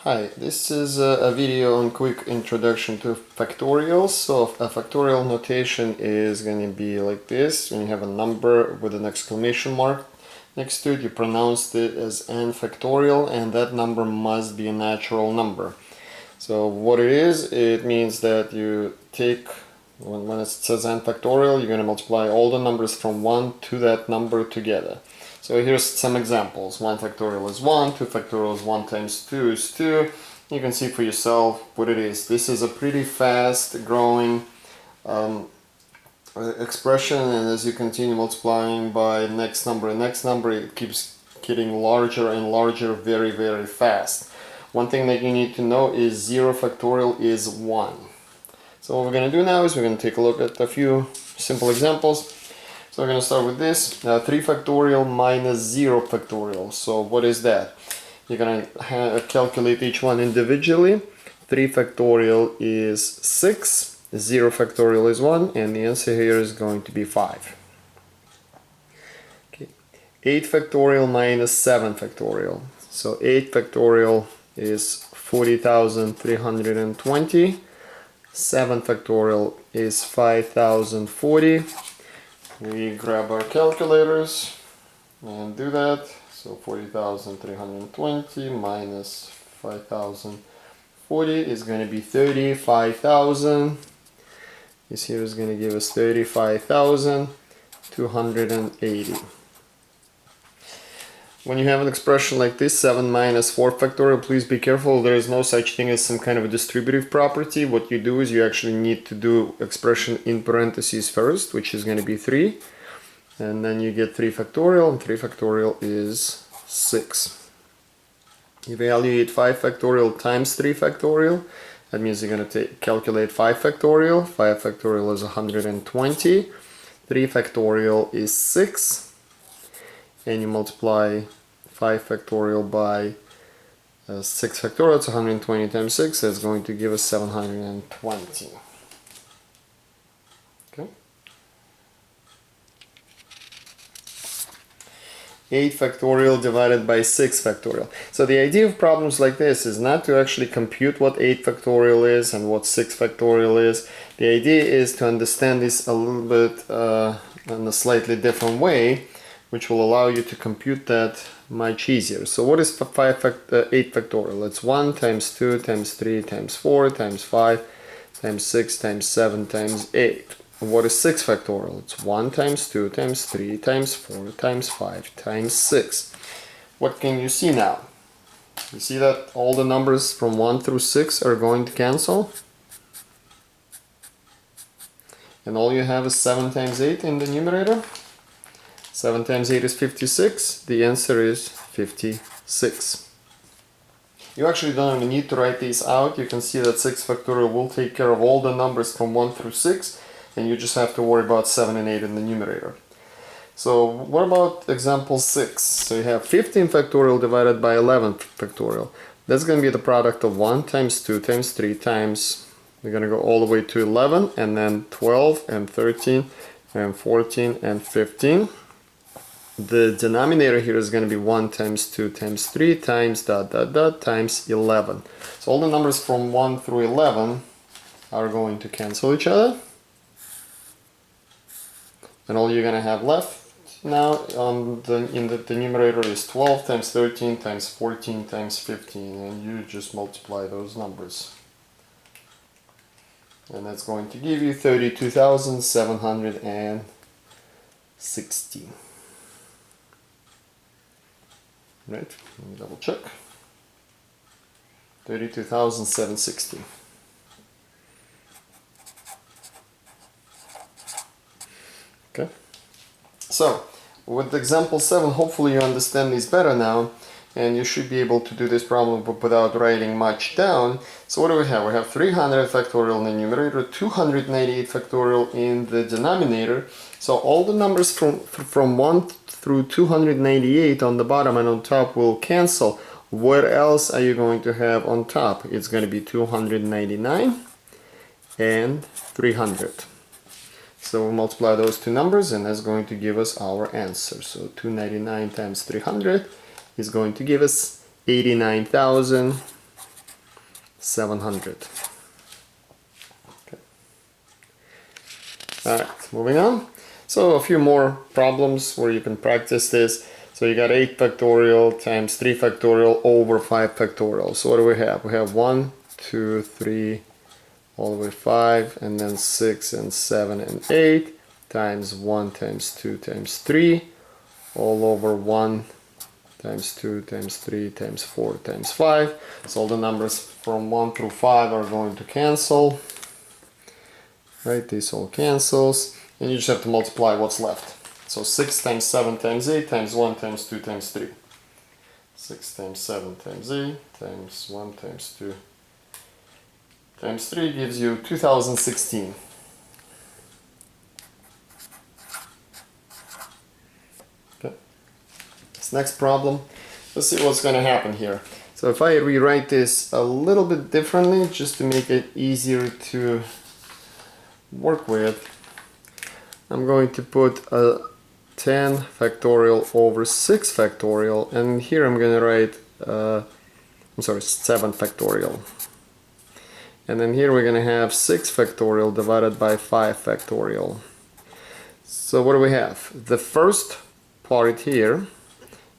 Hi, this is a video on quick introduction to factorials. So a factorial notation is going to be like this. When you have a number with an exclamation mark next to it, you pronounce it as n factorial, and that number must be a natural number. So what it is, it means that you take, when it says n factorial, you're going to multiply all the numbers from 1 to that number together. So here's some examples. 1 factorial is 1, 2 factorial is 1 times 2 is 2. You can see for yourself what it is. This is a pretty fast growing expression, and as you continue multiplying by next number and next number, it keeps getting larger and larger very, very fast. One thing that you need to know is 0 factorial is 1. So what we're going to do now is we're going to take a look at a few simple examples. So we're going to start with this, 3 factorial minus 0 factorial. So what is that? You're going to calculate each one individually. 3 factorial is 6, 0 factorial is 1, and the answer here is going to be 5. Okay. 8 factorial minus 7 factorial. So 8 factorial is 40,320. 7 factorial is 5,040. We grab our calculators and do that. So 40,320 minus 5,040 is going to be 35,000. This here is going to give us 35,280. When you have an expression like this, 7 minus 4 factorial, please be careful. There is no such thing as some kind of a distributive property. What you do is you actually need to do expression in parentheses first, which is going to be 3. And then you get 3 factorial, and 3 factorial is 6. Evaluate 5 factorial times 3 factorial. That means you're going to calculate 5 factorial. 5 factorial is 120. 3 factorial is 6. And you multiply 5 factorial by 6 factorial, it's 120 times 6, that's going to give us 720. Okay. 8 factorial divided by 6 factorial. So the idea of problems like this is not to actually compute what 8 factorial is and what 6 factorial is. The idea is to understand this a little bit in a slightly different way, which will allow you to compute that much easier. So what is 8 factorial? It's 1 times 2 times 3 times 4 times 5 times 6 times 7 times 8. What is 6 factorial? It's 1 times 2 times 3 times 4 times 5 times 6. What can you see now? You see that all the numbers from 1 through 6 are going to cancel? And all you have is 7 times 8 in the numerator? 7 times 8 is 56. The answer is 56. You actually don't even need to write these out. You can see that 6 factorial will take care of all the numbers from 1 through 6, and you just have to worry about 7 and 8 in the numerator. So what about example 6? So you have 15 factorial divided by 11 factorial. That's going to be the product of 1 times 2 times 3 times, we're going to go all the way to 11, and then 12 and 13 and 14 and 15. The denominator here is going to be 1 times 2 times 3 times ... times 11. So all the numbers from 1 through 11 are going to cancel each other. And all you're going to have left now in the numerator is 12 times 13 times 14 times 15. And you just multiply those numbers. And that's going to give you 32,760. Right, let me double check. 32,760. Okay. So, with example 7, hopefully you understand these better now, and you should be able to do this problem without writing much down. So what do we have? We have 300 factorial in the numerator, 298 factorial in the denominator. So all the numbers from 1 through 298 on the bottom and on top will cancel. What else are you going to have on top? It's going to be 299 and 300. So we'll multiply those two numbers, and that's going to give us our answer. So 299 times 300 is going to give us 89,000 700. Okay. Alright, moving on. So a few more problems where you can practice this. So you got 8 factorial times 3 factorial over 5 factorial. So what do we have? We have 1, 2, 3, all the way 5, and then 6 and 7 and 8 times 1 times 2 times 3 all over 1 times 2 times 3 times 4 times 5. So all the numbers from 1 through 5 are going to cancel. Right, this all cancels, and you just have to multiply what's left. So 6 times 7 times 8 times 1 times 2 times 3. 6 times 7 times 8 times 1 times 2 times 3 gives you 2016. Okay. This next problem, let's see what's going to happen here. So if I rewrite this a little bit differently, just to make it easier to work with, I'm going to put a 10 factorial over 6 factorial, and here I'm going to write 7 factorial. And then here we're going to have 6 factorial divided by 5 factorial. So what do we have? The first part here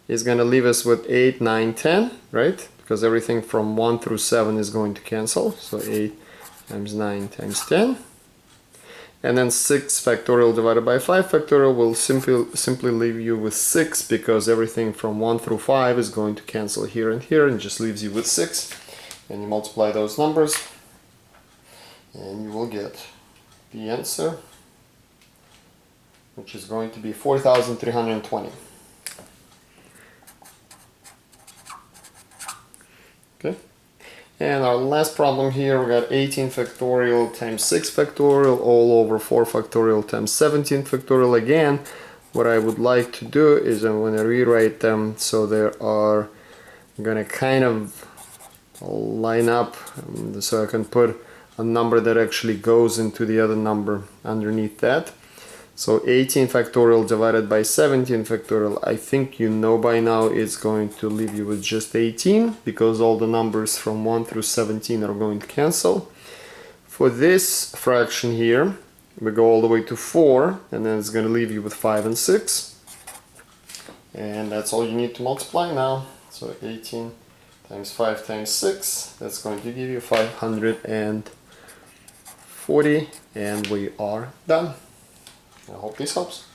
is going to leave us with 8, 9, 10, right? Because everything from 1 through 7 is going to cancel. So 8 times 9 times 10. And then 6 factorial divided by 5 factorial will simply leave you with 6, because everything from 1 through 5 is going to cancel here and here, and just leaves you with 6. And you multiply those numbers, and you will get the answer, which is going to be 4,320. Okay. And our last problem here, we got 18 factorial times 6 factorial all over 4 factorial times 17 factorial. Again, what I would like to do is I'm going to rewrite them so they are going to kind of line up, so I can put a number that actually goes into the other number underneath that. So 18 factorial divided by 17 factorial, I think you know by now it's going to leave you with just 18, because all the numbers from 1 through 17 are going to cancel. For this fraction here, we go all the way to 4, and then it's going to leave you with 5 and 6. And that's all you need to multiply now. So 18 times 5 times 6, that's going to give you 540, and we are done. I hope this helps.